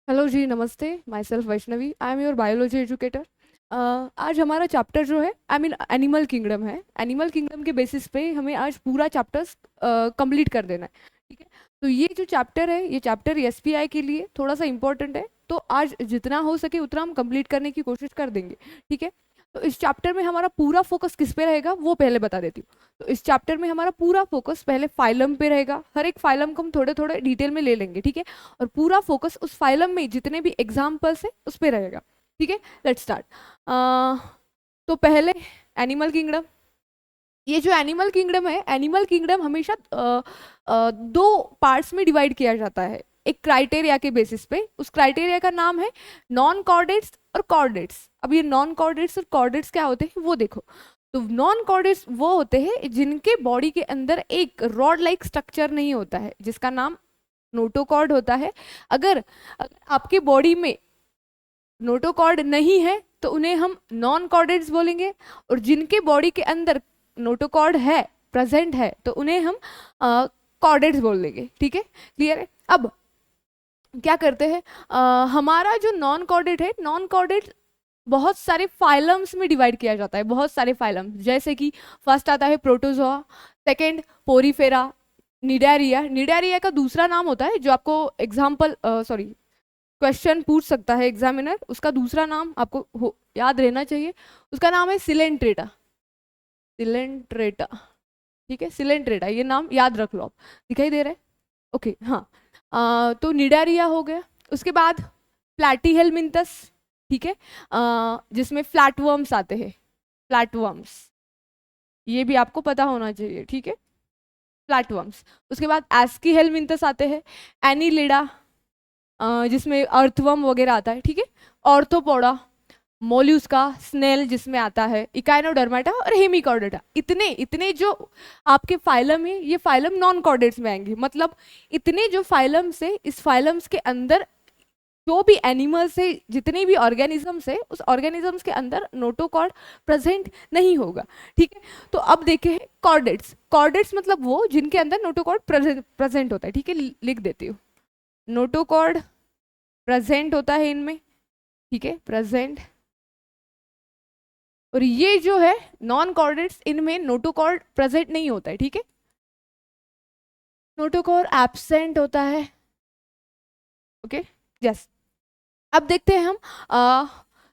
Hello जी, नमस्ते। My self Vaishnavi, I am your biology educator. आज हमारा चैप्टर जो है एनिमल किंगडम है। एनिमल किंगडम के बेसिस पे हमें आज पूरा चैप्टर्स कंप्लीट कर देना है। ठीक है। तो ये जो चैप्टर है, ये चैप्टर एसपीआई के लिए थोड़ा सा इम्पोर्टेंट है, तो आज जितना हो सके उतना हम कंप्लीट करने की कोशिश कर देंगे। ठीक है। तो इस चैप्टर में हमारा पूरा फोकस किस पे रहेगा वो पहले बता देती हूँ। तो इस चैप्टर में हमारा पूरा फोकस पहले फाइलम पे रहेगा। हर एक फाइलम को हम थोड़े थोड़े डिटेल में ले लेंगे। ठीक है। और पूरा फोकस उस फाइलम में जितने भी एग्जाम्पल्स है उस पर रहेगा। ठीक है। Let's start. तो पहले एनिमल किंगडम। ये जो एनिमल किंगडम है, एनिमल किंगडम हमेशा दो पार्ट्स में डिवाइड किया जाता है एक क्राइटेरिया के बेसिस पे। उस क्राइटेरिया का नाम है नॉन कॉर्डेट्स और कॉर्डेट्स। अब ये नॉन कॉर्डेट्स और कॉर्डेट्स क्या होते हैं वो देखो। तो नॉन कॉर्डेट्स वो होते हैं जिनके बॉडी के अंदर एक रॉड लाइक स्ट्रक्चर नहीं होता है, जिसका नाम नोटोकॉर्ड होता है। अगर आपके बॉडी में नोटोकॉर्ड नहीं है तो उन्हें हम नॉन कॉर्डेट्स बोलेंगे, और जिनके बॉडी के अंदर नोटोकॉर्ड है, प्रेजेंट है, तो उन्हें हम कॉर्डेट्स बोल देंगे। ठीक है, क्लियर है। अब क्या करते हैं, हमारा जो नॉन कॉर्डेट है, नॉन कॉर्डेट बहुत सारे फाइलम्स में डिवाइड किया जाता है। बहुत सारे फाइलम्स, जैसे कि फर्स्ट आता है protozoa, second Porifera, Cnidaria. Cnidaria का दूसरा नाम होता है जो आपको एग्जाम्पल सॉरी क्वेश्चन पूछ सकता है एग्जामिनर, उसका दूसरा नाम आपको याद रहना चाहिए। उसका नाम है सिलेंट्रेटा। सिलेंट्रेटा। ठीक है, सिलेंट्रेटा, ये नाम याद रख लो आप। दिखाई दे रहा है? ओके, हाँ। तो निडारिया हो गया। उसके बाद प्लैटीहेलमिंथस। ठीक है। जिसमें फ्लैटवर्म्स आते हैं। फ्लैटवर्म्स, ये भी आपको पता होना चाहिए। ठीक है, फ्लैटवर्म्स। उसके बाद एस्कीहेलमिंथस आते हैं। एनीलिडा, जिसमें अर्थवर्म वगैरह आता है। ठीक है। ऑर्थोपोडा, मोल्यूस्का, स्नेल जिसमें आता है, इकाइनोडर्माटा और हेमिकॉर्डेटा। इतने इतने जो आपके फाइलम है, ये फाइलम नॉन कॉर्डेट्स में आएंगे। मतलब इतने जो फाइलम्स है, इस फाइलम्स के अंदर जो भी एनिमल्स है, जितने भी ऑर्गेनिजम्स है, उस ऑर्गेनिजम्स के अंदर नोटोकॉर्ड प्रेजेंट नहीं होगा। ठीक है। तो अब देखे कॉर्डेट्स। कॉर्डेट्स मतलब वो जिनके अंदर नोटोकॉर्ड प्रेजेंट होता है। ठीक है, लिख देती हूँ। नोटोकॉर्ड प्रेजेंट होता है इनमें। ठीक है, प्रेजेंट। और ये जो है नॉन कॉर्डेट्स, इनमें नोटोकॉर्ड प्रेजेंट नहीं होता है। ठीक है, नोटोकॉर्ड एब्सेंट होता है। Okay, yes. अब देखते हैं हम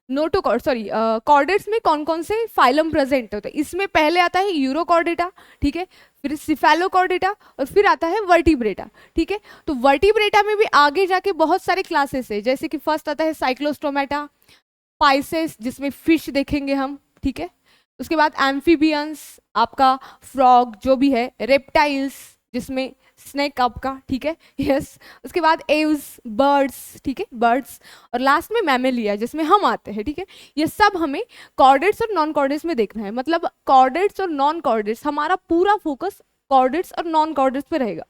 नोटोकॉर्ड सॉरी कॉर्डेट्स में कौन कौन से फाइलम प्रेजेंट होते हैं। इसमें पहले आता है यूरोकॉर्डेटा। ठीक है, फिर सिफेलोकॉर्डेटा, और फिर आता है वर्टिब्रेटा। ठीक है। तो वर्टिब्रेटा में भी आगे जाके बहुत सारे क्लासेस है, जैसे कि फर्स्ट आता है साइक्लोस्टोमेटा, पाइसेस जिसमें फिश देखेंगे हम। ठीक है। उसके बाद एम्फीबियंस, आपका फ्रॉग जो भी है, रेप्टाइल्स जिसमें स्नेक आपका। ठीक है, यस। उसके बाद एव्स, बर्ड्स। ठीक है, बर्ड्स। और लास्ट में मैमेलिया जिसमें हम आते हैं। ठीक है, ये सब हमें कॉर्डेट्स और नॉन कॉर्डेट्स में देखना है। मतलब कॉर्डेट्स और नॉन कॉर्डेट्स, हमारा पूरा फोकस कॉर्डेट्स और नॉन कॉर्डेट्स पे रहेगा।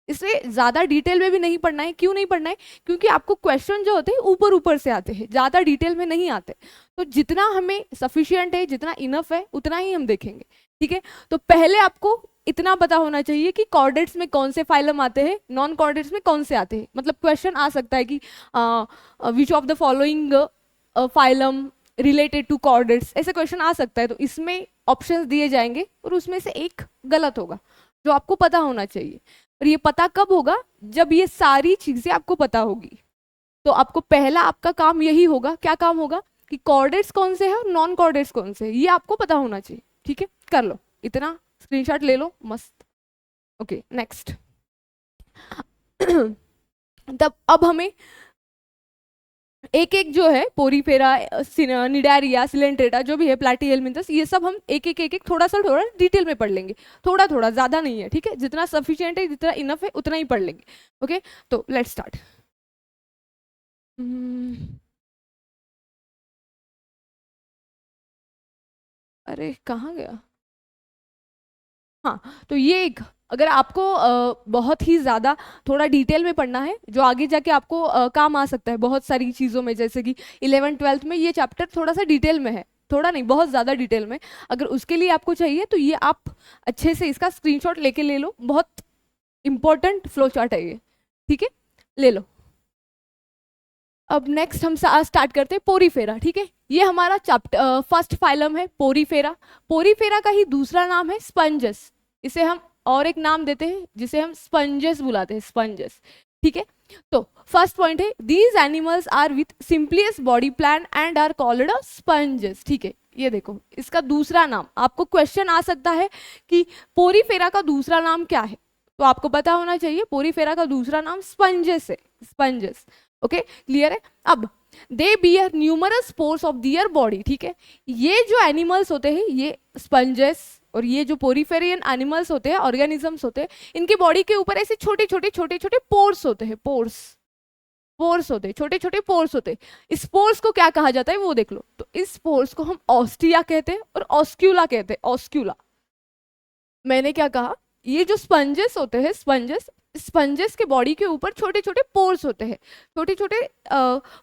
इसे ज्यादा डिटेल में भी नहीं पढ़ना है। क्यों नहीं पढ़ना है? क्योंकि आपको क्वेश्चन जो होते हैं ऊपर ऊपर से आते हैं, ज्यादा डिटेल में नहीं आते। तो जितना हमें सफिशियंट है, जितना इनफ है, उतना ही हम देखेंगे। ठीक है। तो पहले आपको इतना पता होना चाहिए कि कॉर्डेट्स में कौन से फाइलम आते हैं, नॉन कॉर्डेट्स में कौन से आते हैं। मतलब क्वेश्चन आ सकता है कि which of the following phylum related to chordates, ऐसे क्वेश्चन आ सकता है। तो इसमें ऑप्शंस दिए जाएंगे और उसमें से एक गलत होगा, जो आपको पता होना चाहिए। और ये पता कब होगा? जब ये सारी चीजें आपको पता होगी। तो आपको पहला आपका काम यही होगा। क्या काम होगा? कि कॉर्डेट्स कौन से हैं और नॉन कॉर्डेट्स कौन से हैं, ये आपको पता होना चाहिए। ठीक है, कर लो इतना, स्क्रीनशॉट ले लो, मस्त। Okay, next. तब अब हमें एक एक जो है पोरीफेरा, निडारिया, सिलेंट्रेटा, जो भी है, प्लैटीहेलमिंथस, ये सब हम एक एक थोड़ा सा थोड़ा डिटेल में पढ़ लेंगे। थोड़ा थोड़ा, ज्यादा नहीं है। ठीक है, जितना सफिशिएंट है, जितना इनफ है, उतना ही पढ़ लेंगे। ओके, तो लेट्स स्टार्ट। अरे कहाँ गया? हाँ, तो ये एक, अगर आपको बहुत ही ज़्यादा थोड़ा डिटेल में पढ़ना है, जो आगे जाके आपको काम आ सकता है बहुत सारी चीज़ों में, जैसे कि 11th-12th में ये चैप्टर थोड़ा सा डिटेल में है, थोड़ा नहीं बहुत ज़्यादा डिटेल में। अगर उसके लिए आपको चाहिए तो ये आप अच्छे से इसका स्क्रीनशॉट लेके ले लो, बहुत इंपॉर्टेंट फ्लो चार्ट है ये। ठीक है, ले लो। अब नेक्स्ट हम स्टार्ट करते हैं पोरीफेरा, ठीक है। ये हमारा चैप्टर फर्स्ट फाइलम है पोरीफेरा। पोरीफेरा का ही दूसरा नाम है स्पंजस। इसे हम और एक नाम देते हैं जिसे हम स्पंजस बुलाते हैं, स्पंजस, ठीक है। तो फर्स्ट पॉइंट है these animals are with simplest body plan and are called a sponges, ठीक है। ये देखो इसका दूसरा नाम, आपको क्वेश्चन आ सकता है कि पोरीफेरा का दूसरा नाम क्या है, तो आपको पता होना चाहिए पोरीफेरा का दूसरा नाम स्पंजस है, स्पंजस। ओके, क्लियर है। अब they bear numerous pores of their body, ठीक है। ये जो एनिमल्स होते हैं, ये स्पंजस और ये जो पोरीफेरियन एनिमल्स होते हैं, ऑर्गेनिजम्स होते हैं, इनके बॉडी के ऊपर ऐसे छोटे छोटे छोटे छोटे पोर्स होते हैं, पोर्स, पोर्स होते हैं, छोटे छोटे पोर्स होते हैं। इस पोर्स को क्या कहा जाता है वो देख लो। तो इस पोर्स को हम ऑस्टिया कहते हैं और ऑस्क्यूला कहते हैं, ऑस्क्यूला। मैंने क्या कहा, ये जो स्पंजेस होते हैं, स्पंजेस, स्पंजेस के बॉडी के ऊपर छोटे छोटे पोर्स होते हैं, छोटे छोटे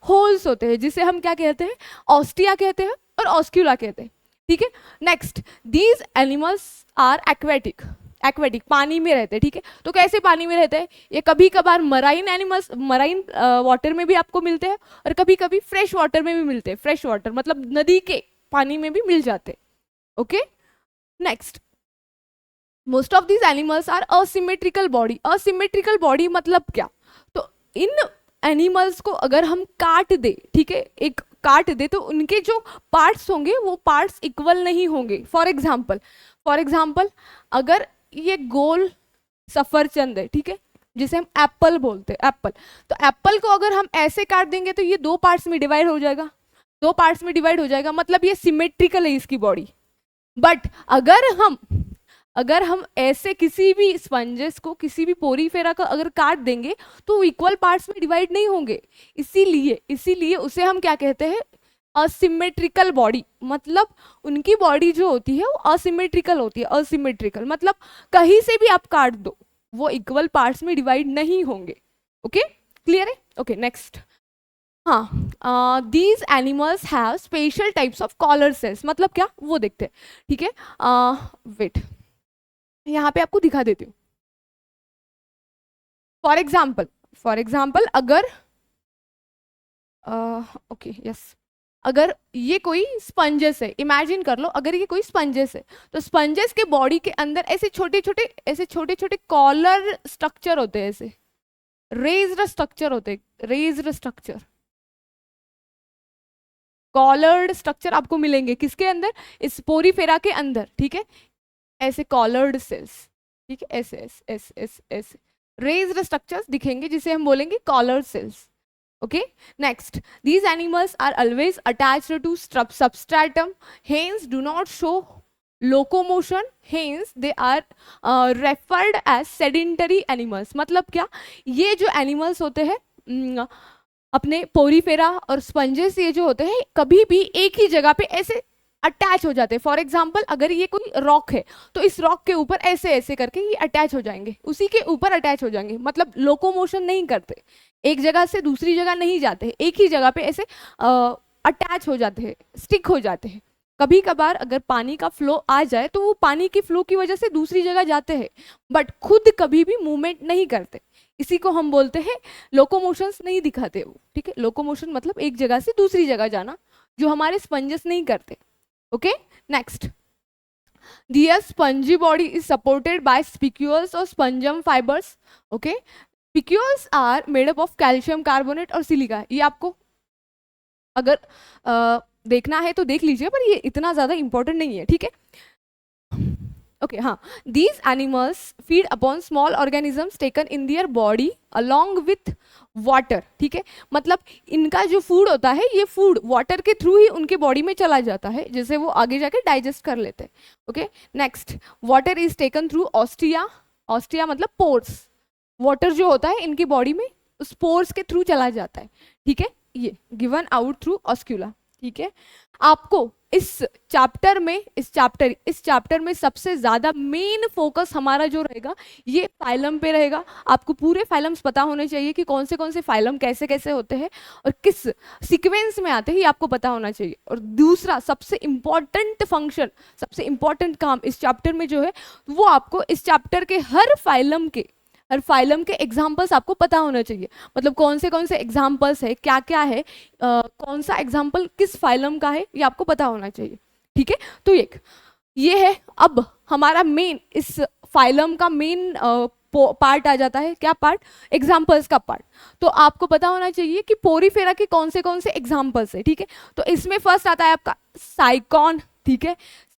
होल्स होते हैं, जिसे हम क्या कहते हैं, ऑस्टिया कहते हैं और ऑस्क्यूला कहते हैं, ठीक है। Next, these animals are aquatic, aquatic पानी में रहते हैं, ठीक है। तो कैसे पानी में रहते हैं, ये कभी कभार मराइन एनिमल्स, मराइन वाटर में भी आपको मिलते हैं और कभी कभी फ्रेश वाटर में भी मिलते हैं। फ्रेश वाटर मतलब नदी के पानी में भी मिल जाते हैं, okay. Next, most of these animals are asymmetrical body. Asymmetrical body मतलब क्या, तो इन एनिमल्स को अगर हम काट दे, ठीक है, एक काट दे तो उनके जो पार्ट्स होंगे वो पार्ट्स इक्वल नहीं होंगे। फॉर एग्जाम्पल अगर ये गोल सफरचंद है, ठीक है, जिसे हम एप्पल बोलते हैं, एप्पल, तो एप्पल को अगर हम ऐसे काट देंगे तो ये दो पार्ट्स में डिवाइड हो जाएगा, दो पार्ट्स में डिवाइड हो जाएगा, मतलब ये सिमेट्रिकल है इसकी बॉडी। बट अगर हम ऐसे किसी भी स्पंजेस को, किसी भी पोरीफेरा का अगर काट देंगे तो इक्वल पार्ट्स में डिवाइड नहीं होंगे। इसीलिए उसे हम क्या कहते हैं, असिमेट्रिकल बॉडी। मतलब उनकी बॉडी जो होती है वो असिमेट्रिकल होती है। असिमेट्रिकल मतलब कहीं से भी आप काट दो वो इक्वल पार्ट्स में डिवाइड नहीं होंगे, ओके, क्लियर है। ओके, नेक्स्ट, हाँ, these animals have special types of collar cells. मतलब क्या वो देखते हैं, ठीक है। वेट, यहाँ पे आपको दिखा देती हूँ। फॉर एग्जाम्पल अगर ओके यस, अगर ये कोई स्पंजेस है, इमेजिन कर लो अगर ये कोई स्पंजेस है, तो स्पंजेस के बॉडी के अंदर ऐसे छोटे छोटे कॉलर स्ट्रक्चर होते हैं, ऐसे रेज्ड स्ट्रक्चर होते हैं, रेज्ड स्ट्रक्चर, कॉलर्ड स्ट्रक्चर आपको मिलेंगे किसके अंदर, इस पोरीफेरा के अंदर, ठीक है। ऐसे कॉलर्ड सेल्स, ठीक है, ऐसे ऐसे ऐसे ऐसे ऐसे रेज्ड स्ट्रक्चर्स दिखेंगे जिसे हम बोलेंगे collared cells, okay. Next, these animals are always attached to substratum, hence do not show locomotion, hence they are referred as sedentary animals। मतलब क्या, ये जो एनिमल्स होते हैं अपने पोरीफेरा और स्पंजेस, ये जो होते हैं कभी भी एक ही जगह पे ऐसे अटैच हो जाते हैं। फॉर एग्जाम्पल अगर ये कोई रॉक है तो इस रॉक के ऊपर ऐसे ऐसे करके ये अटैच हो जाएंगे, उसी के ऊपर अटैच हो जाएंगे, मतलब लोकोमोशन नहीं करते, एक जगह से दूसरी जगह नहीं जाते हैं, एक ही जगह पे ऐसे अटैच हो जाते हैं, स्टिक हो जाते हैं। कभी कभार अगर पानी का फ्लो आ जाए तो वो पानी की फ्लो की वजह से दूसरी जगह जाते हैं, बट खुद कभी भी मूवमेंट नहीं करते। इसी को हम बोलते हैं लोकोमोशंस नहीं दिखाते वो, ठीक है। लोकोमोशन मतलब एक जगह से दूसरी जगह जाना, जो हमारे स्पंजेस नहीं करते, okay. Next, their spongy body is supported by spicules or spongum fibers, okay। spicules are made up of calcium carbonate और सिलिका। ये आपको अगर देखना है तो देख लीजिए, पर ये इतना ज्यादा इंपॉर्टेंट नहीं है, ठीक है। ओके, हाँ, these animals feed upon small organisms taken in their body along with water, ठीक है। मतलब इनका जो फूड होता है, ये फूड वाटर के थ्रू ही उनके बॉडी में चला जाता है, जिसे वो आगे जाके डाइजेस्ट कर लेते हैं, okay. Next, water is taken through ostia, ostia मतलब पोर्स, वाटर जो होता है इनकी बॉडी में उस पोर्स के थ्रू चला जाता है, ठीक है। ये गिवन आउट थ्रू ऑस्क्यूला, ठीक है। आपको इस चैप्टर में सबसे ज्यादा मेन फोकस हमारा जो रहेगा ये फाइलम पे रहेगा। आपको पूरे फाइलम्स पता होने चाहिए कि कौन से फाइलम कैसे कैसे होते हैं और किस सीक्वेंस में आते हैं, ये आपको पता होना चाहिए। और दूसरा सबसे इंपॉर्टेंट फंक्शन, सबसे इंपॉर्टेंट काम इस चैप्टर में जो है वो आपको इस चैप्टर के हर फाइलम के हर फाइलम के एग्जाम्पल्स आपको पता होना चाहिए, मतलब कौन से एग्जाम्पल्स है, क्या क्या है, कौन सा एग्जाम्पल किस फाइलम का है, ये आपको पता होना चाहिए, ठीक है। तो ये है। अब हमारा मेन, इस फाइलम का मेन पार्ट आ जाता है, क्या पार्ट? एग्जाम्पल्स का पार्ट। तो आपको पता होना चाहिए कि पोरीफेरा के कौन से एग्जाम्पल्स है, ठीक है। तो इसमें फर्स्ट आता है आपका साइकॉन, ठीक है।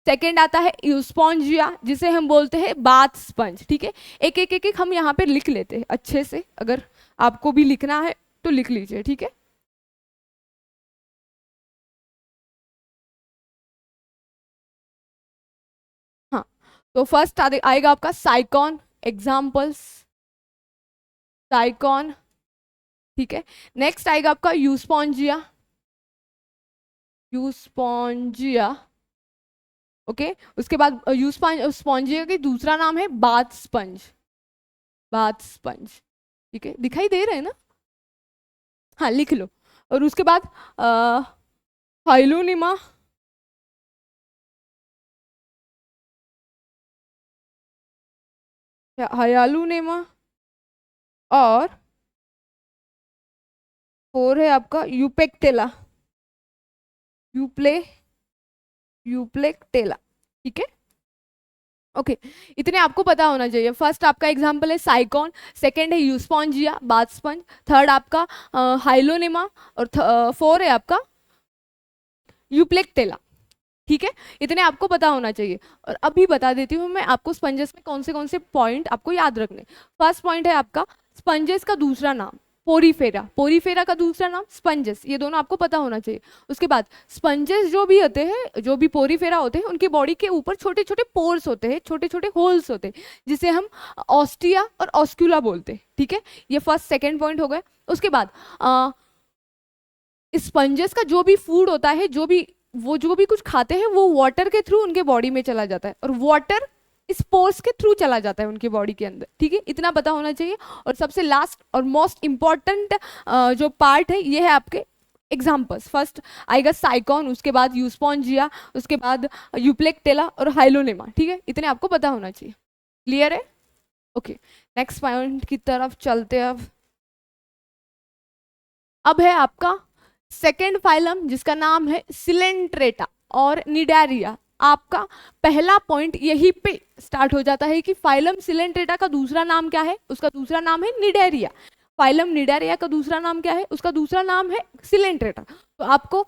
सेकेंड आता है यूस्पोंजिया, जिसे हम बोलते हैं बाथ स्पंज, ठीक है। एक एक हम यहाँ पे लिख लेते हैं अच्छे से, अगर आपको भी लिखना है तो लिख लीजिए, ठीक है। हाँ, तो फर्स्ट आएगा आपका साइकॉन, एग्जाम्पल्स साइकॉन, ठीक है। नेक्स्ट आएगा आपका यूस्पोंजिया, यूस्पोंजिया, ओके। उसके बाद यूस्पोंजिया की दूसरा नाम है बाथ स्पंज, बाथ स्पंज, ठीक है। दिखाई दे रहे हैं ना? हाँ, लिख लो। और उसके बाद हाइलोनिमा, हायालुनेमा, और फोर है आपका यूपेक्टेला, यूप्ले यूप्लेक्टेला, ठीक है। ओके, इतने आपको पता होना चाहिए। फर्स्ट आपका एग्जांपल है साइकॉन, सेकंड है यूस्पोंजिया बाथ स्पंज, थर्ड आपका हाइलोनेमा, और फोर है आपका यूप्लेक्टेला, ठीक है। इतने आपको पता होना चाहिए। और अभी बता देती हूँ मैं आपको स्पंजेस में कौन से पॉइंट आपको याद रखने। फर्स्ट पॉइंट है आपका स्पंजेस का दूसरा नाम पोरीफेरा, पोरीफेरा का दूसरा नाम स्पंजेस, ये दोनों आपको पता होना चाहिए। उसके बाद स्पंजेस जो भी होते हैं, जो भी पोरीफेरा होते हैं, उनकी बॉडी के ऊपर छोटे छोटे पोर्स होते हैं, छोटे छोटे होल्स होते हैं, जिसे हम ऑस्टिया और ऑस्क्यूला बोलते हैं, ठीक है। ये फर्स्ट सेकेंड पॉइंट हो गए। उसके बाद स्पंजेस का जो भी फूड होता है, जो भी कुछ खाते हैं, वो वाटर के थ्रू उनके बॉडी में चला जाता है, और वाटर स्पोर्स के थ्रू चला जाता है उनकी बॉडी के अंदर, ठीक है। इतना पता होना चाहिए। और सबसे लास्ट और मोस्ट इंपॉर्टेंट जो पार्ट है, ये है आपके एग्जाम्पल्स। फर्स्ट आएगा साइकॉन, उसके बाद यूस्पोंजिया, उसके बाद यूप्लेक्टेला और हाइलोनेमा, ठीक है। इतने आपको पता होना चाहिए। क्लियर है? ओके, नेक्स्ट पॉइंट की तरफ चलते हैं। अब है आपका सेकेंड फाइलम, जिसका नाम है सिलेंट्रेटा और निडारिया। आपका पहला पॉइंट यही पे स्टार्ट हो जाता है कि फाइलम सिलेंट्रेटा का दूसरा नाम क्या है? उसका दूसरा नाम है निडारिया। फाइलम निडारिया का दूसरा नाम क्या है? उसका दूसरा नाम है सिलेंट्रेटा। तो आपको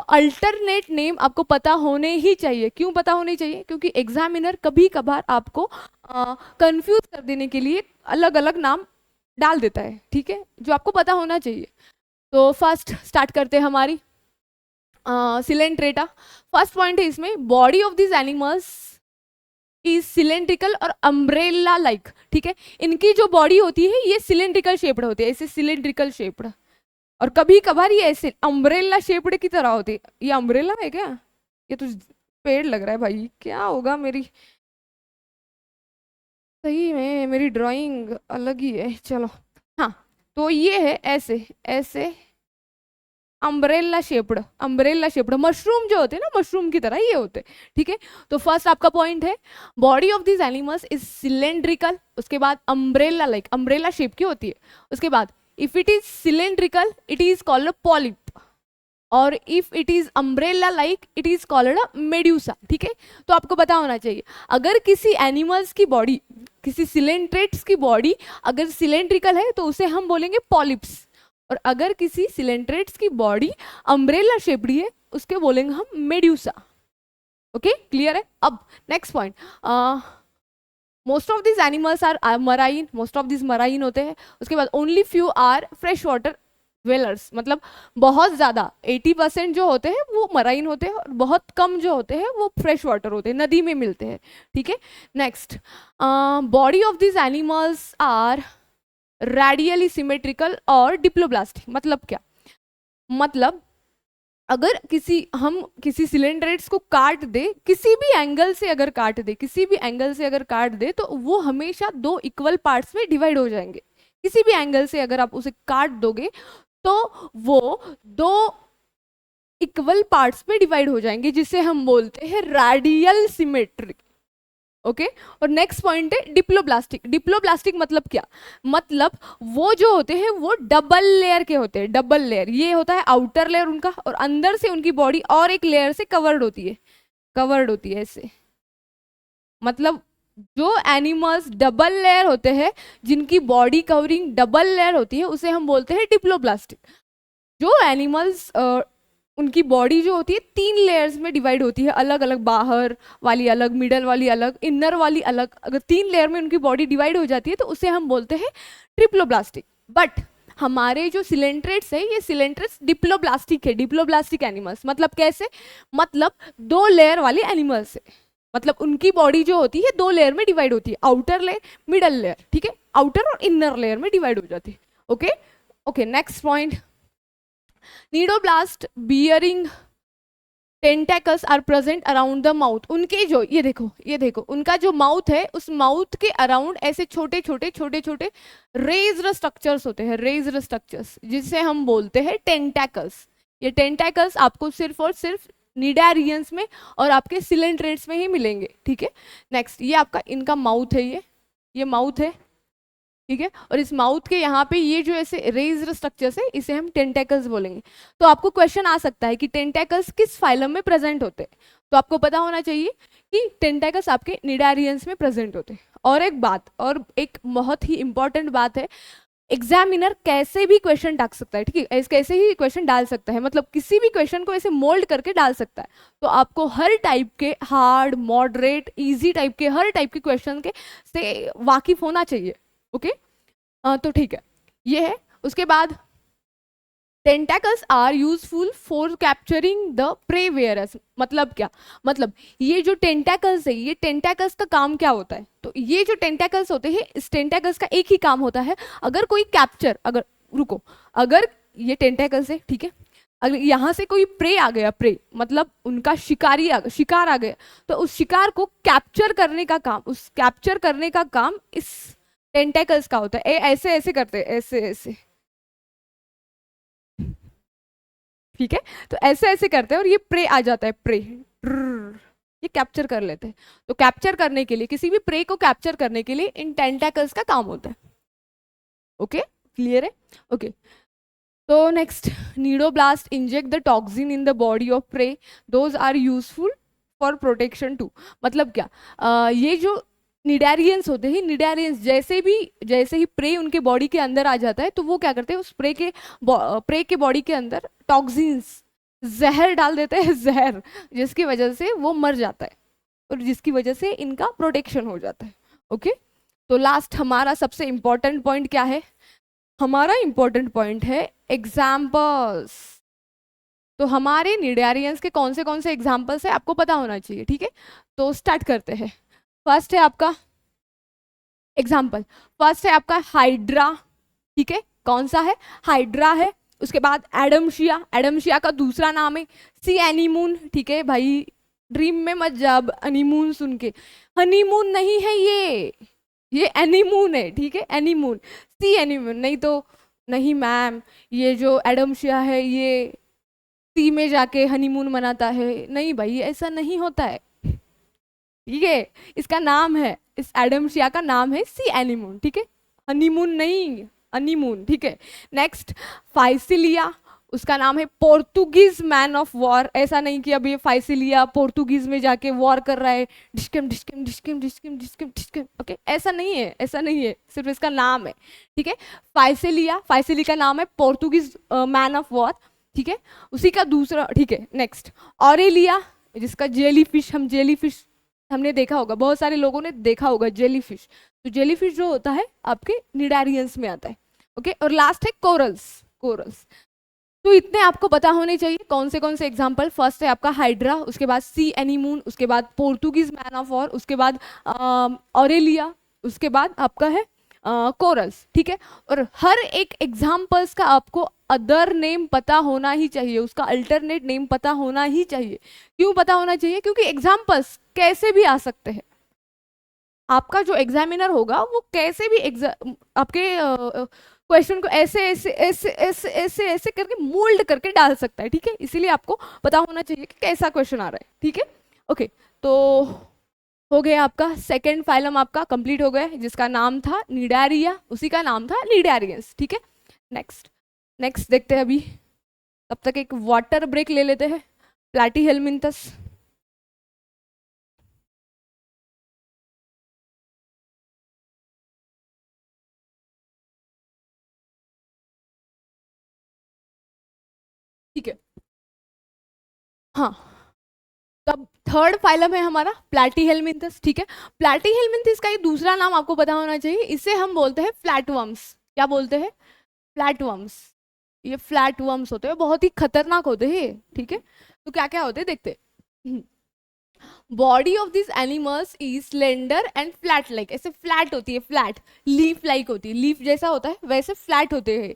अल्टरनेट नेम आपको पता होने ही चाहिए। क्यों पता होने चाहिए? क्योंकि एग्जामिनर कभी कभार आपको कंफ्यूज कर देने के लिए अलग अलग नाम डाल देता है, ठीक है, जो आपको पता होना चाहिए। तो फर्स्ट स्टार्ट करते हैं हमारी सिलेंट्रेटा। फर्स्ट पॉइंट है इसमें, body of this animals is cylindrical और अम्ब्रेला लाइक, ठीक है। इनकी जो बॉडी होती है ये सिलेंड्रिकल शेप्ड होती है, ऐसे सिलेंड्रिकल शेप्ड, और कभी कभार ये ऐसे अम्ब्रेला शेप्ड की तरह होती है। ये अम्ब्रेला है क्या? ये तो पेड़ लग रहा है भाई, क्या होगा मेरी, सही में मेरी ड्राइंग अलग ही है, चलो। हाँ, तो ये है ऐसे ऐसे अम्ब्रेला शेप्ड मशरूम जो होते हैं ना, मशरूम की तरह ये होते हैं, ठीक है। तो फर्स्ट आपका पॉइंट है, body of this animals is cylindrical, उसके बाद अम्ब्रेला लाइक, अम्ब्रेला शेप की होती है। उसके बाद if it is cylindrical it is called polyp, और if it is umbrella like it is called medusa, ठीक है। तो आपको पता होना चाहिए, अगर किसी एनिमल्स की बॉडी, किसी सिलेंट्रेट्स की बॉडी अगर सिलेंड्रिकल है तो उसे हम बोलेंगे पॉलिप्स, और अगर किसी सिलेंट्रेट्स की बॉडी अम्ब्रेला शेप्ड है उसके बोलेंगे हम मेड्यूसा। ओके, क्लियर है? अब next point, most of this animals are marine, most of this marine होते हैं। उसके बाद only few are fresh water dwellers, मतलब बहुत ज़्यादा 80% जो होते हैं वो मराइन होते हैं, और बहुत कम जो होते हैं वो फ्रेश वाटर होते हैं, नदी में मिलते हैं, ठीक है। Next, body of this animals are radially symmetrical और डिप्लोब्लास्टिक। मतलब क्या? मतलब अगर हम किसी सिलेंड्रेट्स को काट दे, किसी भी एंगल से अगर काट दे, किसी भी एंगल से अगर काट दे, तो वो हमेशा दो इक्वल पार्ट्स में डिवाइड हो जाएंगे। किसी भी एंगल से अगर आप उसे काट दोगे तो वो दो इक्वल पार्ट्स में डिवाइड हो जाएंगे, जिसे हम बोलते हैं रेडियल सिमेट्री। ओके और नेक्स्ट पॉइंट है डिप्लोब्लास्टिक। डिप्लोब्लास्टिक मतलब क्या, मतलब वो जो होते हैं वो डबल लेयर के होते हैं, डबल लेयर। ये होता है आउटर लेयर उनका, और अंदर से उनकी बॉडी और एक लेयर से कवर्ड होती है, कवर्ड होती है ऐसे। मतलब जो एनिमल्स डबल लेयर होते हैं, जिनकी बॉडी कवरिंग डबल लेयर होती है, उसे हम बोलते हैं डिप्लोब्लास्टिक। जो एनिमल्स उनकी बॉडी जो होती है 3 लेयर्स में डिवाइड होती है, अलग अलग, बाहर वाली अलग, मिडल वाली अलग, इनर वाली अलग, अगर 3 लेयर में उनकी बॉडी डिवाइड हो जाती है तो उसे हम बोलते हैं ट्रिप्लोब्लास्टिक। बट हमारे जो सिलेंट्रेट्स है, ये सिलेंट्रेट्स डिप्लोब्लास्टिक है, डिप्लोब्लास्टिक एनिमल्स। मतलब कैसे, मतलब 2 लेयर वाले एनिमल्स है, मतलब उनकी बॉडी जो होती है 2 लेयर में डिवाइड होती है, आउटर लेयर, मिडल लेयर, ठीक है, आउटर और इनर लेयर में डिवाइड हो जाती है। Okay okay, next point, cnidoblast bearing tentacles are present around the mouth. उनके जो, ये देखो, ये देखो, उनका जो माउथ है, उस माउथ के अराउंड ऐसे छोटे छोटे छोटे छोटे रेज्ड स्ट्रक्चर्स होते हैं, रेज्ड स्ट्रक्चर्स, जिसे हम बोलते हैं टेंटेकल्स। ये टेंटेकल्स आपको सिर्फ और सिर्फ निडारियंस में और आपके सिलेंट्रेट्स में ही मिलेंगे, ठीक है। नेक्स्ट, ये आपका इनका माउथ है, ये माउथ है, ठीक है, और इस माउथ के यहाँ पे ये जो ऐसे रेज्ड स्ट्रक्चर्स है, इसे हम टेंटेकल्स बोलेंगे। तो आपको क्वेश्चन आ सकता है कि टेंटेकल्स किस फाइलम में प्रेजेंट होते हैं, तो आपको पता होना चाहिए कि टेंटेकल्स आपके निडारियंस में प्रेजेंट होते हैं। और एक बात, और एक बहुत ही इंपॉर्टेंट बात है, एग्जामिनर कैसे भी क्वेश्चन डाल सकता है, ठीक है, कैसे ही क्वेश्चन डाल सकता है, मतलब किसी भी क्वेश्चन को ऐसे मोल्ड करके डाल सकता है। तो आपको हर टाइप के, हार्ड, मॉडरेट, इजी टाइप के, हर टाइप के क्वेश्चन के से वाकिफ होना चाहिए। ओके तो ठीक है, ये है। उसके बाद tentacles are useful for capturing the prey वेयरर्स। मतलब क्या, मतलब ये जो टेंटेकल्स है, ये टेंटेकल्स का काम क्या होता है, तो ये जो टेंटेकल्स होते हैं, इस टेंटेकल्स का एक ही काम होता है, अगर कोई कैप्चर, अगर, रुको, अगर ये टेंटेकल्स है, ठीक है, अगर यहाँ से कोई प्रे आ गया, प्रे मतलब उनका शिकारी आ गया, शिकार आ गया, तो उस शिकार को कैप्चर करने का काम, उस कैप्चर करने का काम इस टेंटेकल्स का होता है। ऐसे ऐसे करते हैं, ऐसे ऐसे, ठीक है, तो ऐसे ऐसे करते हैं और ये प्रे आ जाता है, प्रे, ये कैप्चर कर लेते हैं। तो कैप्चर करने के लिए, किसी भी प्रे को कैप्चर करने के लिए इन टेंटेकल्स का काम होता है। ओके क्लियर है। ओके तो next, cnidoblast inject the toxin in the body of prey, those are useful for protection too. मतलब क्या, ये जो निडारियंस होते हैं, निडारियंस जैसे ही प्रे उनके बॉडी के अंदर आ जाता है, तो वो क्या करते हैं, उस प्रे के बॉडी के अंदर टॉक्सिन्स, जहर डाल देते हैं, जहर, जिसकी वजह से वो मर जाता है और जिसकी वजह से इनका प्रोटेक्शन हो जाता है। ओके तो लास्ट हमारा सबसे इंपॉर्टेंट पॉइंट क्या है, हमारा इंपॉर्टेंट पॉइंट है एग्जाम्पल्स। तो हमारे निडारियंस के कौन से एग्जाम्पल्स है आपको पता होना चाहिए, ठीक है। तो स्टार्ट करते हैं। फर्स्ट है आपका एग्जाम्पल, फर्स्ट है आपका हाइड्रा, ठीक है, कौन सा है, हाइड्रा है। उसके बाद एडमशिया, एडमशिया का दूसरा नाम है सी एनीमून, ठीक है भाई, ड्रीम में मत जब हनीमून सुन के, हनीमून नहीं है ये एनीमून है, ठीक है, एनीमून, सी एनीमून नहीं तो नहीं मैम, ये जो एडमशिया है ये सी में जाके हनीमून मनाता है, नहीं भाई ऐसा नहीं होता है, ठीक है, इसका नाम है, इस एडमशिया का नाम है सी एनीमून, ठीक है, हनीमून नहीं, हनीमून, ठीक है। नेक्स्ट फाइसिलिया, उसका नाम है पोर्तुगीज मैन ऑफ वॉर, ऐसा नहीं कि अभी फाइसिलिया पोर्तुगीज में जाके वॉर कर रहा है, डिस्कम डिस्कम डिस्कम डिस्कम डिस्कम डिस्कम, ओके, ऐसा नहीं है, ऐसा नहीं है, सिर्फ इसका नाम है, ठीक है। फाइसिलिया, फाइसिली का नाम है पोर्तुगीज मैन ऑफ वॉर, ठीक है, उसी का दूसरा, ठीक है। नेक्स्ट ऑरेलिया, जिसका जेलीफिश, हम जेलीफिश हमने देखा होगा, बहुत सारे लोगों ने देखा होगा जेलीफिश, तो जेलीफिश जो होता है आपके निडारियंस में आता है। ओके और लास्ट है कोरल्स, कोरल्स। तो इतने आपको पता होने चाहिए कौन से एग्जाम्पल, फर्स्ट है आपका हाइड्रा, उसके बाद सी एनीमून, उसके बाद पोर्तुगीज मैन ऑफ वॉर, उसके बाद ऑरेलिया, उसके बाद आपका है कोरल्स, ठीक है। और हर एक एग्जाम्पल्स का आपको अदर नेम पता होना ही चाहिए, उसका अल्टरनेट नेम पता होना ही चाहिए। क्यों पता होना चाहिए, क्योंकि एग्जाम्पल्स कैसे भी आ सकते हैं, आपका जो एग्जामिनर होगा वो कैसे भी आपके क्वेश्चन को ऐसे ऐसे ऐसे ऐसे ऐसे ऐसे करके मोल्ड करके डाल सकता है, ठीक है, इसीलिए आपको पता होना चाहिए कि कैसा क्वेश्चन आ रहा है, ठीक है। ओके तो हो गया आपका सेकंड फाइलम, आपका कंप्लीट हो गया, जिसका नाम था निडारिया, उसी का नाम था निडारियंस। ठीक है, नेक्स्ट नेक्स्ट देखते हैं अभी। तब तक एक वाटर ब्रेक ले लेते हैं। प्लाटीहेल्मिन्थस। ठीक है, हाँ, तब थर्ड फाइलम है हमारा प्लाटीहेल्मिन्थस। ठीक है, प्लाटीहेल्मिन्थस का ये दूसरा नाम आपको पता होना चाहिए, इसे हम बोलते हैं फ्लैटवर्म्स। क्या बोलते हैं? फ्लैटवर्म्स। ये फ्लैटवर्म्स होते हैं, बहुत ही खतरनाक होते हैं ये। ठीक है, तो क्या क्या होते हैं देखते हैं। Body of this animals is slender and flat like, ऐसे फ्लैट होती है, फ्लैट लीफ लाइक होती है, लीफ जैसा होता है वैसे फ्लैट होते हैं,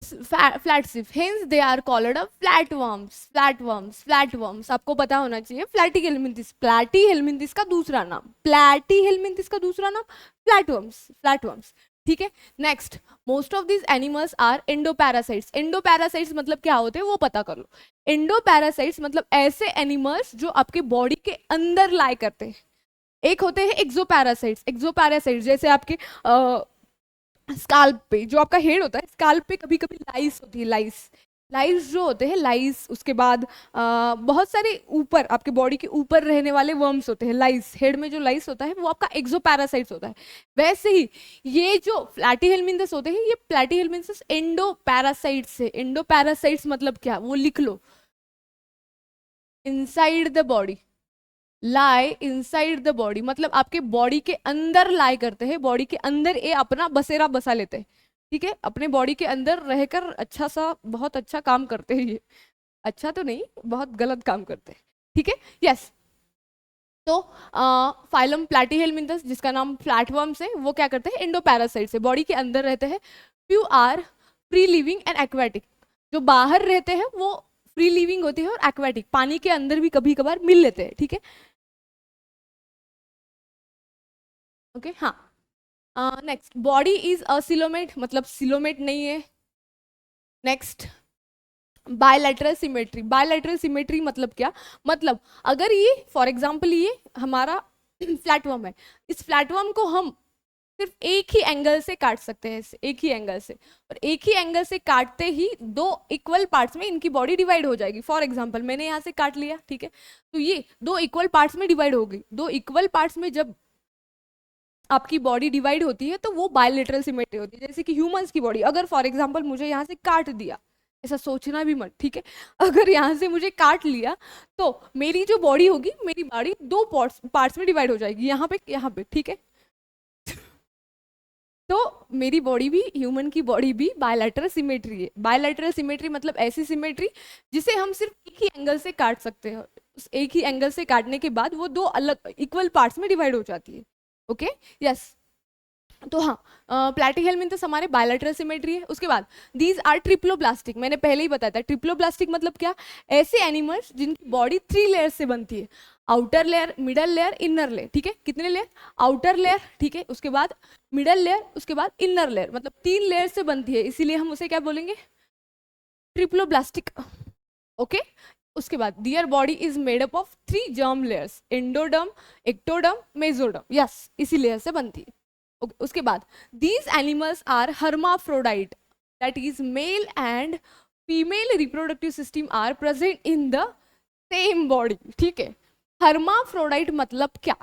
फ्लैट सिर्फ, hence they are called a flatworms. Flatworms, flatworms आपको पता होना चाहिए। प्लैटीहेल्मिन्थिस, प्लैटीहेल्मिन्थिस का दूसरा नाम, प्लैटीहेल्मिन्थिस का दूसरा नाम फ्लैटवर्म्स, फ्लैटवर्म्स। ठीक है, next, most of this animals are endoparasites. Endoparasites मतलब क्या होते हैं वो पता कर लो। एंडोपैरासाइट्स मतलब ऐसे एनिमल्स जो आपके बॉडी के अंदर लाई करते हैं। एक होते हैं एक्सोपैरासाइट्स। एक्सोपैरासाइट्स जैसे आपके स्काल्प पे, जो आपका हेड होता है, स्काल्प पे कभी कभी लाइस होती है, लाइस। लाइस जो होते हैं, लाइस, उसके बाद बहुत सारे ऊपर आपके बॉडी के ऊपर रहने वाले वर्म्स होते हैं, लाइस, हेड में जो लाइस होता है वो आपका एक्सोपैरासाइट्स होता है। वैसे ही ये जो प्लैटीहेल्मिन्थस होते हैं, ये प्लैटीहेल्मिन्थस एंडोपैरासाइट्स है। एंडोपैरासाइट्स मतलब क्या, वो लिख लो, inside the body, lie inside the body, मतलब आपके बॉडी के अंदर लाई करते हैं, बॉडी के अंदर ये अपना बसेरा बसा लेते हैं। ठीक है, अपने बॉडी के अंदर रहकर अच्छा सा, बहुत अच्छा काम करते हैं ये। अच्छा तो नहीं, बहुत गलत काम करते हैं। ठीक है, यस। तो फाइलम प्लैटीहेल्मिन्थस, जिसका नाम फ्लैटवर्म्स है, वो क्या करते हैं, एंडोपैरासाइट्स है, बॉडी के अंदर रहते हैं। Few are free living and aquatic, जो बाहर रहते हैं वो फ्री लिविंग होती है, और एक्वेटिक पानी के अंदर भी कभी कभार मिल लेते हैं। ठीक है, ओके, हाँ। Next, body is a coelomate, मतलब सिलोमेट नहीं है। Next, bilateral symmetry. Bilateral symmetry मतलब क्या, मतलब अगर ये फॉर एग्जांपल ये हमारा फ्लैटवर्म है, इस फ्लैटवर्म को हम सिर्फ एक ही एंगल से काट सकते हैं, एक ही एंगल से, और एक ही एंगल से काटते ही दो इक्वल पार्ट्स में इनकी बॉडी डिवाइड हो जाएगी। फॉर एग्जांपल मैंने यहाँ से काट लिया, ठीक है, तो ये दो इक्वल पार्ट्स में डिवाइड होगी। दो इक्वल पार्ट्स में जब आपकी बॉडी डिवाइड होती है तो वो बायलेटरल सिमेट्री होती है। जैसे कि ह्यूमंस की बॉडी, अगर फॉर एग्जांपल मुझे यहाँ से काट दिया, ऐसा सोचना भी मत, ठीक है, अगर यहाँ से मुझे काट लिया तो मेरी जो बॉडी होगी, मेरी बॉडी दो पार्ट्स में डिवाइड हो जाएगी, यहाँ पे, ठीक है। तो मेरी बॉडी भी, ह्यूमन की बॉडी भी बायलैटरल सिमेट्री है। बायलैटरल सिमेट्री मतलब ऐसी सिमेट्री जिसे हम सिर्फ एक ही एंगल से काट सकते हैं, उस एक ही एंगल से काटने के बाद वो दो अलग इक्वल पार्ट्स में डिवाइड हो जाती है। Okay, yes. तो हाँ, प्लैटीहेल्मिन्थस हमारे बायलैटरल सिमेट्री है। उसके बाद दीज आर ट्रिप्लोब्लास्टिक, मैंने पहले ही बताया था। ट्रिप्लोब्लास्टिक मतलब क्या, ऐसे एनिमल्स जिनकी बॉडी 3 लेयर से बनती है, outer layer, middle layer, inner layer. ठीक है, कितने लेयर, आउटर लेयर, ठीक है, उसके बाद मिडल लेयर, उसके बाद इनर लेयर, मतलब 3 लेयर से बनती है, इसीलिए हम उसे क्या बोलेंगे, ट्रिप्लोब्लास्टिक। ओके, उसके बाद their body is made up of 3 germ layers, endoderm, ectoderm, mesoderm, yes, इसी लेयर से बनती है। उसके बाद these animals are hermaphrodite, that is male and female reproductive system are present in the same body. ठीक है, हर्माफ्रोडाइट मतलब क्या,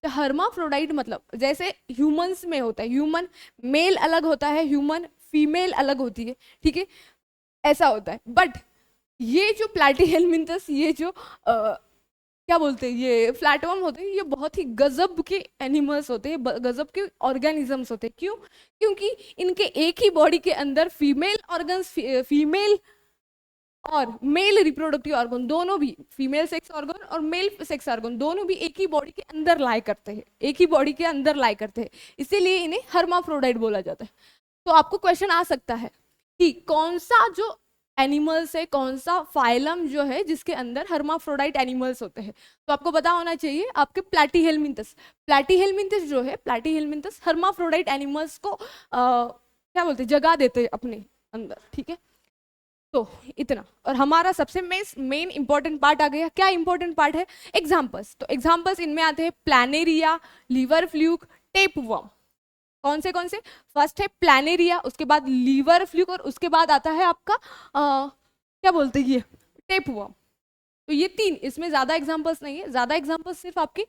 तो हर्माफ्रोडाइट मतलब जैसे ह्यूमंस में होता है, ह्यूमन मेल अलग होता है, ह्यूमन फीमेल अलग होती है, ठीक है, ऐसा होता है। बट ये जो प्लैटीहेल्मिन्थस, ये जो क्या बोलते हैं, ये फ्लैटवर्म होते हैं, ये बहुत ही गजब के एनिमल्स होते हैं, गजब के ऑर्गेनिजम्स होते हैं। क्यों, क्योंकि इनके एक ही बॉडी के अंदर फीमेल ऑर्गन्स, फीमेल और मेल रिप्रोडक्टिव ऑर्गन दोनों भी, फीमेल सेक्स ऑर्गन और मेल सेक्स ऑर्गन दोनों भी एक ही बॉडी के अंदर लाई करते हैं, एक ही बॉडी के अंदर लाई करते हैं, इसीलिए इन्हें हर्माफ्रोडाइट बोला जाता है। तो आपको क्वेश्चन आ सकता है कि कौन सा जो एनिमल्स है, कौन सा फाइलम जो है जिसके अंदर हर्माफ्रोडाइट एनिमल्स होते हैं, तो आपको पता होना चाहिए आपके प्लैटीहेल्मिन्थस। प्लैटीहेल्मिन्थस जो है, प्लैटीहेल्मिन्थस हर्माफ्रोडाइट एनिमल्स को क्या बोलते हैं, जगा देते हैं अपने अंदर। ठीक है, तो इतना, और हमारा सबसे मेन इंपॉर्टेंट पार्ट आ गया। क्या इंपॉर्टेंट पार्ट है? एग्जाम्पल्स। तो एग्जाम्पल्स इनमें आते हैं प्लानेरिया, लीवर फ्लूक, टेपवर्म। कौन से? फर्स्ट है प्लानेरिया, उसके बाद लीवर फ्लूक, और उसके बाद आता है आपका क्या बोलते हैं ये, टेपवर्म। तो ये तीन, इसमें ज्यादा एग्जाम्पल्स नहीं है, ज्यादा एग्जाम्पल्स सिर्फ आपके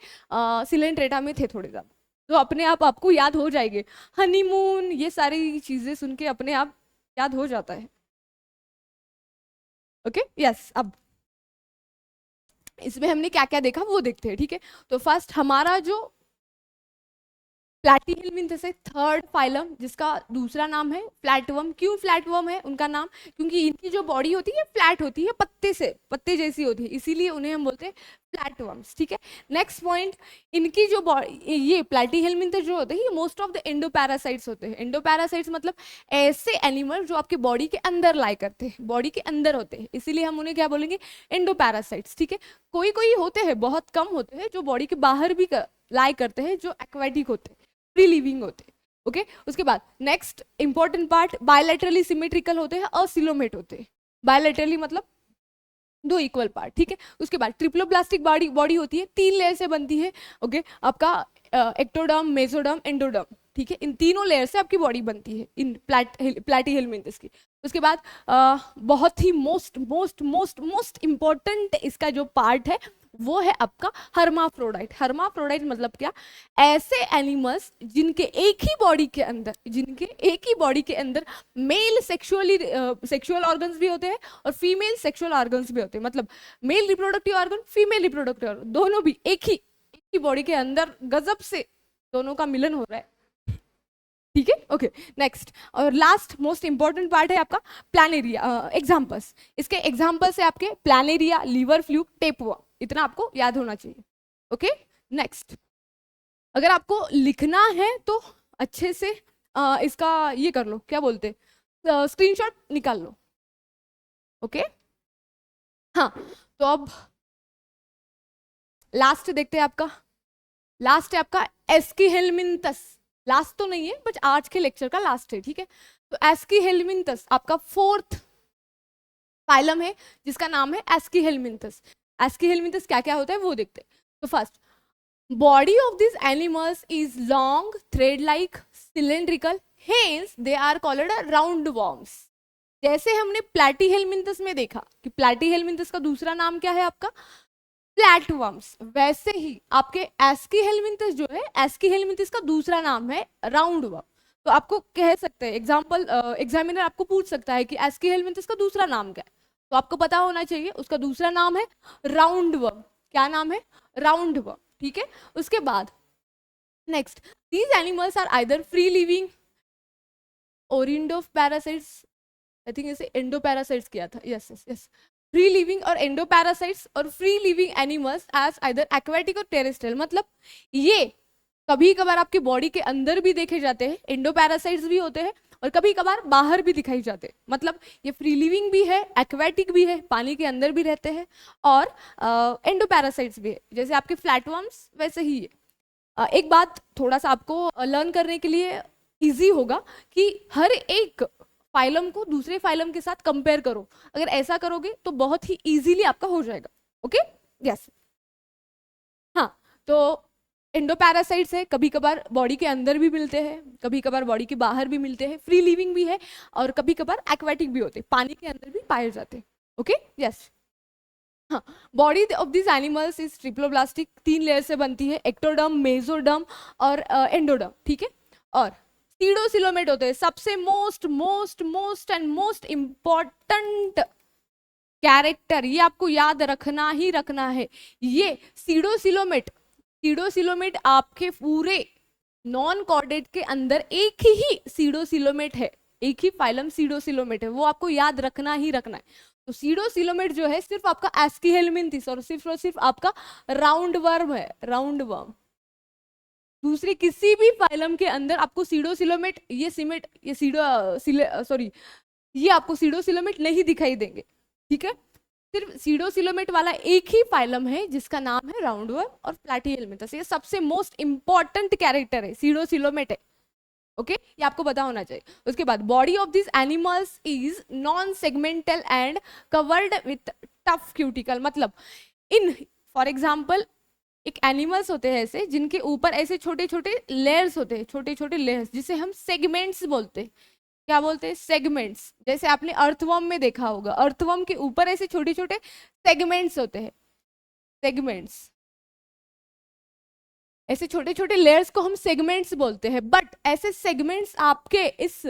सिलेंट्रेटा में थे थोड़े ज्यादा, तो अपने आप आपको याद हो जाएंगे। हनीमून, ये सारी चीजें सुन के अपने आप याद हो जाता है। Okay yes. अब इसमें हमने क्या क्या देखा वो देखते हैं, ठीक है। तो फर्स्ट हमारा जो प्लैटीहेल्मिन्थस है, थर्ड फाइलम, जिसका दूसरा नाम है फ्लैटवर्म। क्यों फ्लैटवर्म है उनका नाम? क्योंकि इनकी जो बॉडी होती है फ्लैट होती है, पत्ते जैसी होती है, इसीलिए उन्हें हम बोलते हैं फ्लैटवर्म्स, ठीक है। नेक्स्ट पॉइंट, इनकी जो बॉडी, ये प्लैटीहेल्मिन्थस जो होते हैं, ये मोस्ट ऑफ द एंडोपैरासाइट्स होते हैं। एंडोपैरासाइट्स मतलब ऐसे एनिमल जो आपके बॉडी के अंदर लाई करते हैं, बॉडी के अंदर होते हैं, इसीलिए हम उन्हें क्या बोलेंगे, एंडोपैरासाइट्स, ठीक है। कोई कोई होते हैं, बहुत कम होते हैं, जो बॉडी के बाहर भी लाई करते हैं, जो एक्वेटिक होते हैं, फ्री लिविंग होते हैं। ओके उसके बाद next important part, bilaterally symmetrical होते हैं और सिलोमेट होते हैं। बायलैटरली मतलब दो इक्वल पार्ट, ठीक है। उसके बाद ट्रिप्लोब्लास्टिक बॉडी होती है, तीन लेयर से बनती है। ओके आपका एक्टोडर्म, मेसोडर्म, एंडोडर्म, ठीक है। इन तीनों लेयर से आपकी बॉडी बनती है इन प्लैटीहेल्मिन्थस की। उसके बाद बहुत ही most most most most important इसका जो पार्ट है वो है आपका हर्माफ्रोडाइट। हर्माफ्रोडाइट मतलब क्या? ऐसे एनिमल्स जिनके एक ही बॉडी के अंदर मेल सेक्सुअल ऑर्गन्स भी होते हैं और फीमेल सेक्सुअल ऑर्गन्स भी होते हैं। मतलब male reproductive organ, female reproductive organ, दोनों भी एक ही बॉडी के अंदर गजब से दोनों का मिलन हो रहा है, ठीक है। ओके नेक्स्ट और लास्ट मोस्ट इंपॉर्टेंट पार्ट है आपका प्लानेरिया। एग्जाम्पल्स, इसके एग्जाम्पल्स है आपके प्लानेरिया, लीवर फ्लूक, टेपवर्म, इतना आपको याद होना चाहिए। ओके नेक्स्ट, अगर आपको लिखना है तो अच्छे से इसका ये कर लो, क्या बोलते, स्क्रीनशॉट निकाल लो। ओके हाँ, तो अब लास्ट देखते हैं आपका, लास्ट है आपका एस्कीहेल्मिन्थस। लास्ट तो नहीं है बट आज के लेक्चर का लास्ट है, ठीक है। तो एस्कीहेल्मिन्थस आपका फोर्थ फाइलम है जिसका नाम है एस्कीहेल्मिन्थस। एस्कीहेल्मिन्थस क्या क्या होता है वो देखते हैं। तो first, body of this animals is long, thread like, cylindrical, hence they are called round worms. जैसे हमने प्लैटीहेल्मिन्थस में देखा कि प्लैटीहेल्मिन्थस का दूसरा नाम क्या है आपका, फ्लैटवर्म्स, वैसे ही आपके एस्कीहेल्मिन्थस जो है, एस्कीहेल्मिन्थस का दूसरा नाम है राउंड वर्म। तो आपको कह सकते हैं, एग्जामिनर आपको पूछ सकता है कि एस्कीहेल्मिन्थस का दूसरा नाम क्या है, तो आपको पता होना चाहिए उसका दूसरा नाम है राउंड वर्म। क्या नाम है? राउंड वर्म, ठीक है। उसके बाद next, these animals are either free living और इंडोपैरासाइट्स, आई थिंक इसे एंडोपैरासाइट्स किया था, yes yes yes, free living और एंडोपैरासाइट्स और free living animals as either aquatic और टेरेस्ट्रियल। मतलब ये कभी कभार आपकी बॉडी के अंदर भी देखे जाते हैं, एंडोपैरासाइट्स भी होते हैं, और कभी कभार बाहर भी दिखाई जाते हैं। मतलब ये फ्री लिविंग भी है, एक्वेटिक भी है, पानी के अंदर भी रहते हैं, और एंडोपैरासाइट्स भी है, जैसे आपके फ्लैटवर्म्स वैसे ही है। एक बात थोड़ा सा आपको लर्न करने के लिए इजी होगा कि हर एक फाइलम को दूसरे फाइलम के साथ कंपेयर करो। अगर ऐसा करोगे तो बहुत ही इजीली आपका हो जाएगा। ओके यस हाँ, तो एंडोपैरासाइट्स है, कभी कभार बॉडी के अंदर भी मिलते हैं, कभी कभार बॉडी के बाहर भी मिलते हैं, फ्री लिविंग भी है, और कभी कभार एक्वेटिक भी होते हैं, पानी के अंदर भी पाए जाते हैं। ओके यस हाँ, body of this animals is triploblastic, तीन लेयर से बनती है, एक्टोडर्म, मेसोडर्म और एंडोडर्म, ठीक है। और सीडोसिलोमेट होते हैं, सबसे most most most and most important character, ये आपको याद रखना ही रखना है। ये सीडोसिलोमेट आपके पूरे नॉन कॉर्डेट के अंदर एक ही सीडोसिलोमेट है, एक ही फाइलम सीडोसिलोमेट है, वो आपको याद रखना ही रखना है। तो सीडोसिलोमेट जो है सिर्फ आपका एस्कीहेल्मिन्थस और सिर्फ आपका राउंड वर्म है, राउंड वर्म। दूसरे किसी भी फाइलम के अंदर आपको सीडोसिलोमेट, ये आपको सीडोसिलोमेट नहीं दिखाई देंगे, ठीक है। सिर्फ सीडोसिलोमेट वाला एक ही फाइलम है जिसका नाम है राउंडवर्म और प्लैटीहेल्मिन्थस। ये सबसे मोस्ट इंपॉर्टेंट कैरेक्टर है, सीडोसिलोमेट है। ओके ये आपको पता होना चाहिए। उसके बाद body of this animals is non segmental and covered with tough cuticle, मतलब इन फॉर एग्जाम्पल एक एनिमल्स होते हैं ऐसे जिनके ऊपर ऐसे छोटे छोटे लेयर्स होते हैं, छोटे छोटे लेयर्स जिसे हम सेगमेंट्स बोलते हैं। क्या बोलते हैं? सेगमेंट्स। जैसे आपने अर्थवर्म में देखा होगा, अर्थवर्म के ऊपर ऐसे छोटे छोटे सेगमेंट्स होते हैं, सेगमेंट्स, ऐसे छोटे छोटे लेयर्स को हम सेगमेंट्स बोलते हैं। बट ऐसे सेगमेंट्स आपके इस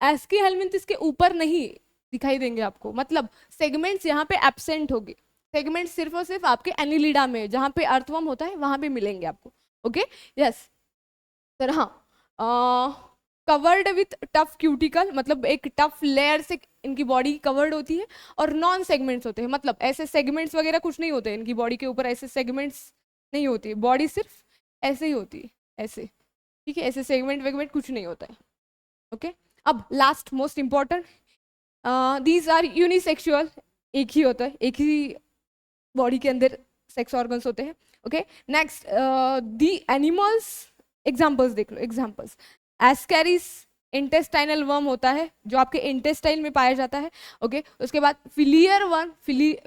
एस्की हेलमिंथस के ऊपर नहीं दिखाई देंगे आपको, मतलब सेगमेंट्स यहाँ पे एब्सेंट होंगे। सेगमेंट्स सिर्फ और सिर्फ आपके एनिलिडा में, जहाँ पे अर्थवर्म होता है वहां पे मिलेंगे आपको। Okay yes sir. हाँ कवर्ड विथ टफ क्यूटिकल, मतलब एक टफ लेयर से इनकी बॉडी कवर्ड होती है, और नॉन सेगमेंट्स होते हैं, मतलब ऐसे सेगमेंट्स वगैरह कुछ नहीं होते इनकी बॉडी के ऊपर, ऐसे सेगमेंट्स नहीं होती, बॉडी सिर्फ ऐसे ही होती है, ऐसे, ठीक है, ऐसे सेगमेंट वेगमेंट कुछ नहीं होता है। ओके अब last most important, these are unisexual, एक ही होता है, एक ही बॉडी के अंदर सेक्स ऑर्गन्स होते हैं। Okay next the animals, examples देख लो, एग्जाम्पल्स एस्कैरिस इंटेस्टाइनल वर्म होता है जो आपके इंटेस्टाइन में पाया जाता है। ओके उसके बाद फिलियर वर्म,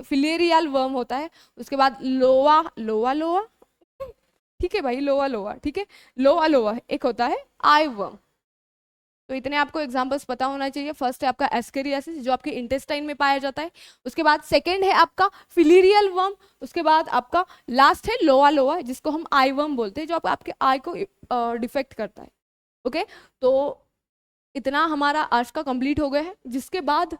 फिलेरियल वर्म होता है। उसके बाद लोआ लोआ लोआ, ठीक है भाई, लोआ लोआ, ठीक है, लोआ लोआ एक होता है आई वर्म। तो इतने आपको एग्जांपल्स पता होना चाहिए। फर्स्ट है आपका एस्केरियासिस जो आपके इंटेस्टाइन में पाया जाता है। उसके बाद सेकंड है आपका फिलिरियल वर्म। उसके बाद आपका लास्ट है लोआ लोआ जिसको हम आई वर्म बोलते हैं, जो आपके आई को डिफेक्ट करता है। ओके तो इतना हमारा आज का कंप्लीट हो गया है, जिसके बाद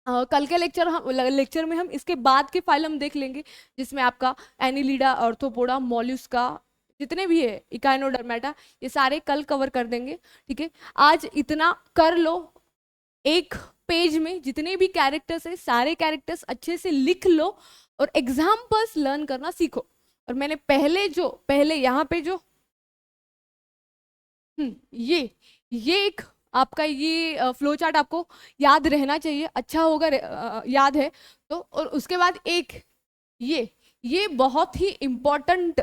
कल के लेक्चर में हम इसके बाद के फाइलम देख लेंगे, जिसमें आपका एनिलिडा, ऑर्थोपोडा, मॉल्युस्का, जितने भी है, इकाइनोडर्मेटा, ये सारे कल कवर कर देंगे। ठीक है आज इतना कर लो, एक पेज में जितने भी कैरेक्टर्स है सारे कैरेक्टर्स अच्छे से लिख लो और एग्जाम्पल्स लर्न करना सीखो। और मैंने पहले यहाँ पे जो ये एक आपका ये फ्लो चार्ट आपको याद रहना चाहिए, अच्छा होगा याद है तो। और उसके बाद एक ये बहुत ही इम्पोर्टेंट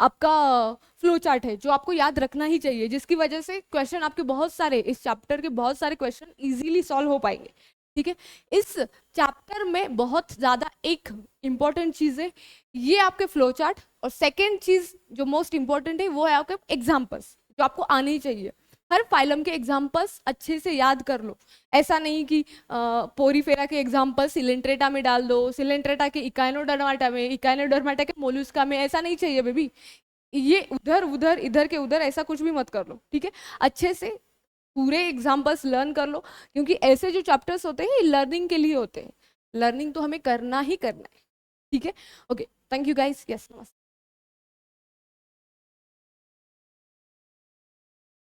आपका फ्लो चार्ट है जो आपको याद रखना ही चाहिए, जिसकी वजह से क्वेश्चन आपके बहुत सारे, इस चैप्टर के बहुत सारे क्वेश्चन इजीली सॉल्व हो पाएंगे। ठीक है इस चैप्टर में बहुत ज्यादा एक इम्पॉर्टेंट चीज है ये आपके फ्लो चार्ट, और सेकेंड चीज जो मोस्ट इंपॉर्टेंट है वो है आपके एग्जाम्पल्स जो आपको आने ही चाहिए। हर फाइलम के एग्जाम्पल्स अच्छे से याद कर लो। ऐसा नहीं कि पोरीफेरा के एग्जाम्पल सिलेंट्रेटा में डाल दो, सिलेंट्रेटा के इकाइनोडर्माटा में, इकाइनोडर्माटा के मोलुस्का में, ऐसा नहीं चाहिए बेबी। ये उधर उधर इधर के उधर ऐसा कुछ भी मत कर लो। ठीक है अच्छे से पूरे एग्जाम्पल्स लर्न कर लो, क्योंकि ऐसे जो चैप्टर्स होते हैं ये लर्निंग के लिए होते हैं, लर्निंग तो हमें करना ही करना है। ठीक है okay thank you guys, yes नमस्ते।